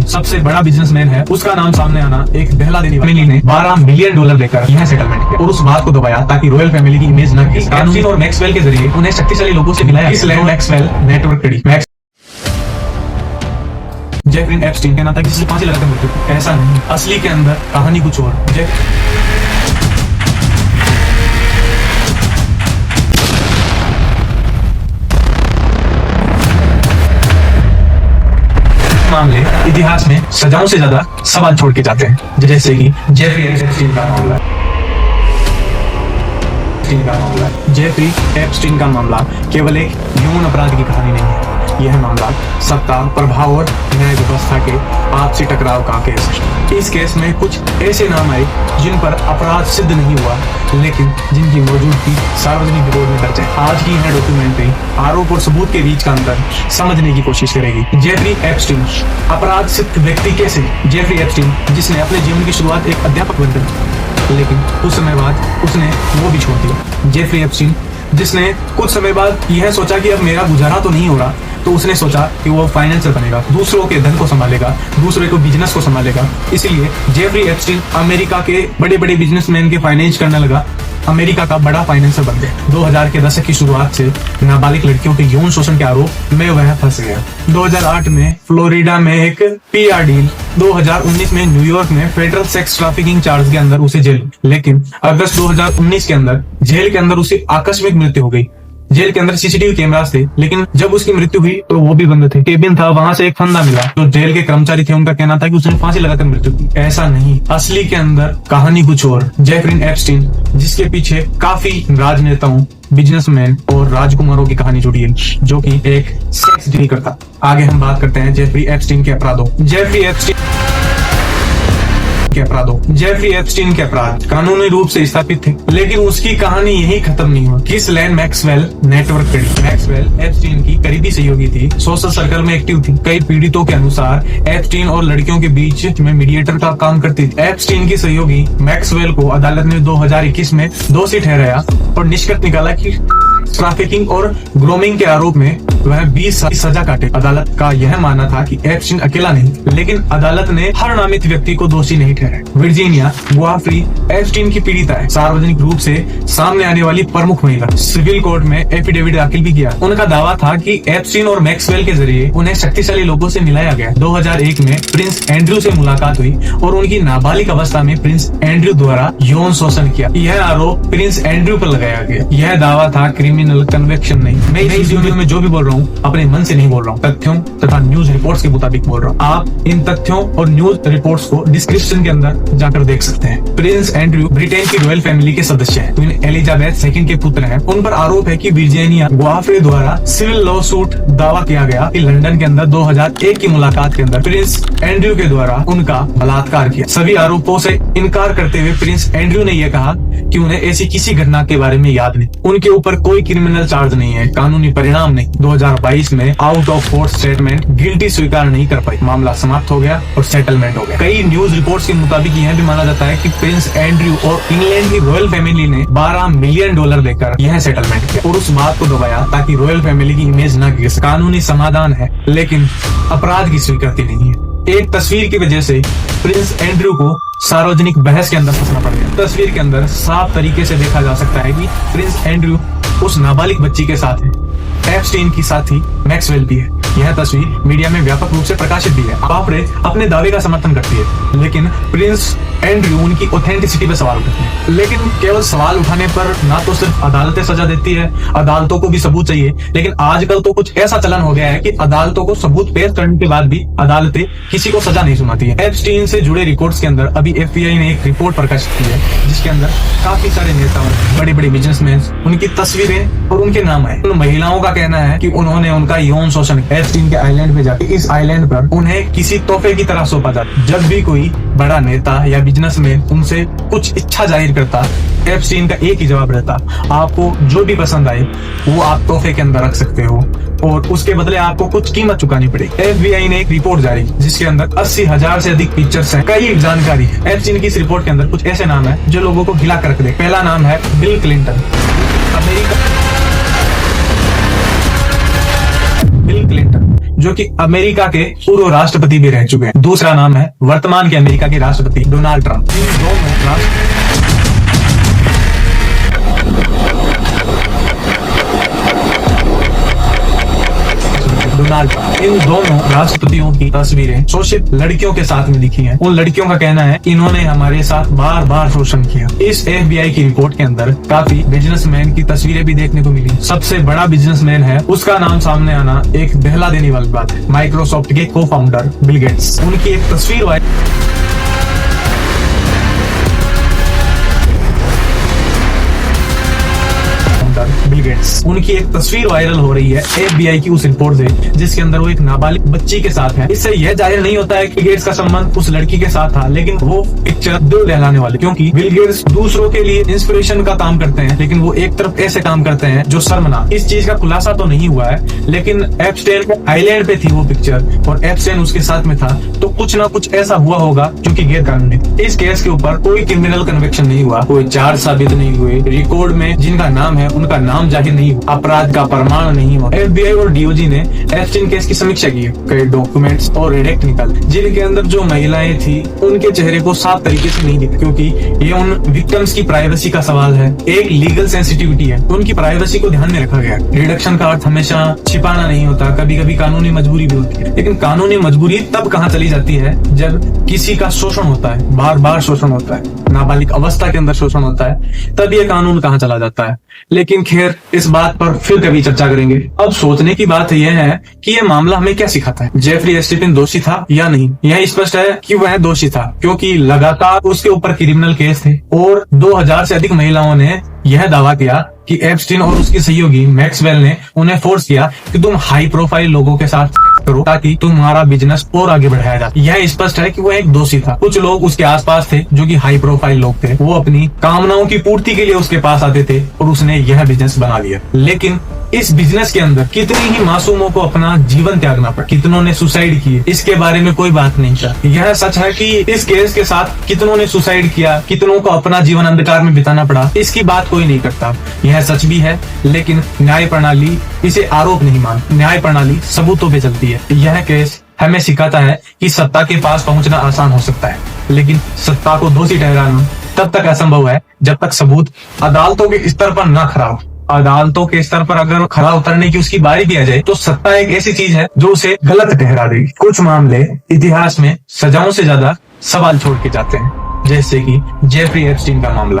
सबसे बड़ा बिजनेसमैन है, उसका नाम सामने आना एक दहला देने वाली ने $12 मिलियन देकर यह सेटलमेंट किया और उस बात को दबाया ताकि रॉयल फैमिली की इमेज न गिरे। एप्स्टीन और मैक्सवेल के जरिए उन्हें शक्तिशाली लोगों से मिलाया। इस मैक्सवेल नेटवर्क कड़ी जेफरी एप्स्टीन कहना था किसी से फांसी लगाकर मृत्यु, ऐसा नहीं, असली के अंदर कहानी कुछ और। मामले इतिहास में सजाओं से ज्यादा सवाल छोड़ के जाते हैं, जैसे कि जेफरी एप्स्टीन का मामला। जेफरी एप्स्टीन का मामला केवल एक यौन अपराध की कहानी नहीं है, यह मामला सत्ता, प्रभाव और न्याय व्यवस्था के आपसी टकराव का केस है। इस केस में कुछ ऐसे नाम आए जिन पर अपराध सिद्ध नहीं हुआ, लेकिन जिनकी मौजूदगी सार्वजनिक रिकॉर्ड में दर्ज है। आज की यह डॉक्यूमेंट्री आरोप और सबूत के बीच का अंतर समझने की कोशिश करेगी। जेफरी एप्स्टीन अपराध सिद्ध व्यक्ति कैसे? जेफरी एप्स्टीन जिसने अपने जीवन की शुरुआत एक अध्यापक बनकर, लेकिन कुछ समय बाद उसने वो भी छोड़ दिया। जेफरी एप्स्टीन जिसने कुछ समय बाद यह सोचा कि अब मेरा गुजारा तो नहीं हो रहा, तो उसने सोचा कि वो फाइनेंसर बनेगा, दूसरों के धन को संभालेगा, दूसरे को बिजनेस को संभालेगा। इसलिए जेफरी एप्स्टीन अमेरिका के बड़े बड़े बिजनेसमैन के फाइनेंस करने लगा, अमेरिका का बड़ा फाइनेंसर बन गया। 2000 के दशक की शुरुआत से नाबालिग लड़कियों के यौन शोषण के आरोप में वह फंस गया। 2008 में फ्लोरिडा में एक PR डील, 2019 में न्यूयॉर्क में फेडरल सेक्स ट्रैफिकिंग चार्ज के अंदर उसे जेल, लेकिन अगस्त 2019 के अंदर जेल के अंदर उसे आकस्मिक मृत्यु हो गई। जेल के अंदर CCTV कैमरास थे, लेकिन जब उसकी मृत्यु हुई तो वो भी बंद थे। केबिन था, वहां से एक फंदा मिला। जो जेल के कर्मचारी थे उनका कहना था कि उसने फांसी लगाकर मृत्यु की, ऐसा नहीं, असली के अंदर कहानी कुछ और। जेफरी एप्स्टीन जिसके पीछे काफी राजनेताओं, बिजनेसमैन और राजकुमारों की कहानी जुड़ी है, जो कि एक सेक्स डील करता। आगे हम बात करते हैं जेफरी एप्स्टीन के अपराधों। जेफरी एप्स्टीन के अपराध कानूनी रूप से स्थापित थे, लेकिन उसकी कहानी यही खत्म नहीं हुई। गिहिसलैन मैक्सवेल नेटवर्क कड़ी। मैक्सवेल एप्स्टीन की करीबी सहयोगी थी, सोशल सर्कल में एक्टिव थी। कई पीड़ितों के अनुसार एप्स्टीन और लड़कियों के बीच में मीडिएटर का काम करती थी। एप्स्टीन की सहयोगी मैक्सवेल को अदालत ने 2021 में दोषी ठहराया और निष्कर्ष निकाला कि ट्रैफिकिंग और ग्रूमिंग के आरोप में वह 20 साल की सजा काटे। अदालत का यह मानना था कि एप्स्टीन अकेला नहीं, लेकिन अदालत ने हर नामित व्यक्ति को दोषी नहीं ठहराया। वर्जीनिया गुआफ्री एप्स्टीन की पीड़िता है, सार्वजनिक रूप से सामने आने वाली प्रमुख महिला। सिविल कोर्ट में एफिडेविट दाखिल भी किया। उनका दावा था कि एप्स्टीन और मैक्सवेल के जरिए उन्हें शक्तिशाली लोगों से मिलाया गया। 2001 में प्रिंस एंड्रयू से मुलाकात हुई और उनकी नाबालिग अवस्था में प्रिंस एंड्रयू द्वारा यौन शोषण किया। यह आरोप प्रिंस एंड्रयू पर लगाया गया। यह दावा था क्रिमिनल कन्विक्शन नहीं। मैं इस वीडियो में जो भी बोल रहा हूँ अपने मन से नहीं बोल रहा हूँ, तथ्यों तथा न्यूज रिपोर्ट्स के मुताबिक बोल रहा हूँ। आप इन तथ्यों और न्यूज रिपोर्ट्स को डिस्क्रिप्शन के अंदर जाकर देख सकते हैं। प्रिंस एंड्रयू ब्रिटेन की रॉयल फैमिली के सदस्य हैं। क्वीन एलिजाबेथ II के पुत्र हैं। उन पर आरोप है कि वर्जीनिया गुआफ्रे द्वारा सिविल लॉ सूट दावा किया गया कि लंदन के अंदर 2001 की मुलाकात के अंदर प्रिंस एंड्रयू के द्वारा उनका बलात्कार किया। सभी आरोपों से इनकार करते हुए प्रिंस एंड्रयू ने यह कहा कि उन्हें ऐसी किसी घटना के बारे में याद नहीं। उनके ऊपर कोई क्रिमिनल चार्ज नहीं है, कानूनी परिणाम नहीं। 2022 में out of court statement guilty स्वीकार नहीं कर पाई, मामला समाप्त हो गया और सेटलमेंट हो गया। कई न्यूज रिपोर्ट्स के मुताबिक यह भी माना जाता है कि प्रिंस एंड्रयू और इंग्लैंड की रॉयल फैमिली ने $12 मिलियन देकर यह सेटलमेंट किया और उस बात को दबाया ताकि रॉयल फैमिली की इमेज न गिरे। कानूनी समाधान है, लेकिन अपराध की स्वीकृति नहीं है। एक तस्वीर की वजह से प्रिंस एंड्रयू को सार्वजनिक बहस के अंदर फंसना पड़ गया। तस्वीर के अंदर साफ तरीके से देखा जा सकता है कि प्रिंस एंड्रयू उस नाबालिग बच्ची के साथ है। एप्स्टीन की साथी मैक्सवेल भी है। यह तस्वीर मीडिया में व्यापक रूप से प्रकाशित भी है। गुआफ्रे अपने दावे का समर्थन करती है, लेकिन प्रिंस एंड्रयू उनकी ऑथेंटिसिटी पर सवाल उठाते हैं। लेकिन केवल सवाल उठाने पर ना तो सिर्फ अदालतें सजा देती है, अदालतों को भी सबूत चाहिए। लेकिन आजकल तो कुछ ऐसा चलन हो गया है कि अदालतों को सबूत पेश करने के बाद भी अदालतें किसी को सजा नहीं सुनाती है। एप्स्टीन से जुड़े रिकॉर्ड्स के अंदर अभी FBI ने एक रिपोर्ट प्रकाशित की है, जिसके अंदर काफी सारे नेताओं, बड़े बड़े बिजनेसमैन, उनकी तस्वीरें और उनके नाम है। उन महिलाओं का कहना है कि उन्होंने उनका यौन शोषण एप्स्टीन के आइलैंड पे जाकर इस आइलैंड पर उन्हें किसी तोहफे की तरह सौंपा जाता। जब भी कोई बड़ा नेता या बिजनेसमैन उनसे कुछ इच्छा जाहिर करता, एप्स्टीन का एक ही जवाब रहता, आपको जो भी पसंद आए वो आप तोहफे के अंदर रख सकते हो और उसके बदले आपको कुछ कीमत चुकानी पड़ेगी। FBI ने एक रिपोर्ट जारी जिसके अंदर 80,000 से अधिक पिक्चर्स हैं, कई जानकारी है। एप्स्टीन की इस रिपोर्ट के अंदर कुछ ऐसे नाम है जो लोगों को हिला कर रख दे। पहला नाम है बिल क्लिंटन। बिल क्लिंटन जो कि अमेरिका के पूर्व राष्ट्रपति भी रह चुके हैं। दूसरा नाम है वर्तमान के अमेरिका के राष्ट्रपति डोनाल्ड ट्रंप। इन दोनों राष्ट्रपतियों की तस्वीरें शोषित लड़कियों के साथ में दिखी हैं। उन लड़कियों का कहना है कि इन्होंने हमारे साथ बार बार शोषण किया। इस FBI की रिपोर्ट के अंदर काफी बिजनेसमैन की तस्वीरें भी देखने को मिली। सबसे बड़ा बिजनेसमैन है, उसका नाम सामने आना एक दहला देने वाली बात है। माइक्रोसॉफ्ट के को फाउंडर बिल गेट्स, उनकी एक तस्वीर बिल गेट्स, उनकी एक तस्वीर वायरल हो रही है FBI की उस रिपोर्ट से, जिसके अंदर वो एक नाबालिग बच्ची के साथ है। इससे यह जाहिर नहीं होता है कि गेट्स का संबंध उस लड़की के साथ था, लेकिन वो पिक्चर दिल दहलाने वाली, क्योंकि बिल गेट्स दूसरों के लिए इंस्पिरेशन का काम करते हैं, लेकिन वो एक तरफ ऐसे काम करते हैं जो शर्मनाक। इस चीज का खुलासा तो नहीं हुआ है, लेकिन एप्स्टेन आइलैंड पे थी वो पिक्चर और एप्स्टेन उसके साथ में था, तो कुछ ना कुछ ऐसा हुआ होगा जो कि गैर कानूनी। इस केस के ऊपर कोई क्रिमिनल कन्विक्शन नहीं हुआ, कोई चार्ज साबित नहीं हुए, रिकॉर्ड में जिनका नाम है उनका नाम जाहिर नहीं हुआ, अपराध का प्रमाण नहीं हुआ। FBI और DOJ ने एप्स्टीन केस की समीक्षा की। कई डॉक्यूमेंट्स और रिडेक्ट निकाले, जिनके अंदर जो महिलाएं थी उनके चेहरे को साफ तरीके से नहीं दिखा, क्योंकि ये उन विक्टिम्स की प्राइवेसी का सवाल है। एक लीगल सेंसिटिविटी है, तो उनकी प्राइवेसी को ध्यान में रखा गया। रिडक्शन का अर्थ हमेशा छिपाना नहीं होता, कभी कभी कानूनी मजबूरी भी होती है, लेकिन कानूनी मजबूरी तब कहाँ चली जाती है जब किसी का शोषण होता है, बार बार शोषण होता है, नाबालिग अवस्था के अंदर शोषण होता है, तब ये कानून कहाँ चला जाता है। लेकिन खैर, इस बात पर फिर कभी चर्चा करेंगे। अब सोचने की बात यह है कि यह मामला हमें क्या सिखाता है। जेफरी एस्टिन दोषी था या नहीं? यह स्पष्ट है कि वह दोषी था, क्योंकि लगातार उसके ऊपर क्रिमिनल केस थे और 2000 से अधिक महिलाओं ने यह दावा किया कि एप्स्टीन और उसके सहयोगी मैक्सवेल ने उन्हें फोर्स किया कि तुम हाई प्रोफाइल लोगों के साथ करो ताकि तुम्हारा बिजनेस और आगे बढ़ाया जाए। यह स्पष्ट है कि वह एक दोषी था। कुछ लोग उसके आसपास थे जो कि हाई प्रोफाइल लोग थे, वो अपनी कामनाओं की पूर्ति के लिए उसके पास आते थे और उसने यह बिजनेस बना लिया। लेकिन इस बिजनेस के अंदर कितनी ही मासूमों को अपना जीवन त्यागना पड़ा, कितनों ने सुसाइड किए, इसके बारे में कोई बात नहीं था। यह सच है कि इस केस के साथ कितनों ने सुसाइड किया, कितनों को अपना जीवन अंधकार में बिताना पड़ा, इसकी बात कोई नहीं करता। यह सच भी है, लेकिन न्याय प्रणाली इसे आरोप नहीं मानती। न्याय प्रणाली सबूतों पे चलती है। यह केस हमें सिखाता है कि सत्ता के पास पहुंचना आसान हो सकता है, लेकिन सत्ता को दोषी ठहराना तब तक असंभव है जब तक सबूत अदालतों के स्तर पर न खरा हो। अदालतों के स्तर पर अगर खरा उतरने की उसकी बारी भी आ जाए, तो सत्ता एक ऐसी चीज है जो उसे गलत ठहरा देगी। कुछ मामले इतिहास में सजाओं से ज्यादा सवाल छोड़ के जाते हैं, जैसे कि जेफरी एप्स्टीन का मामला।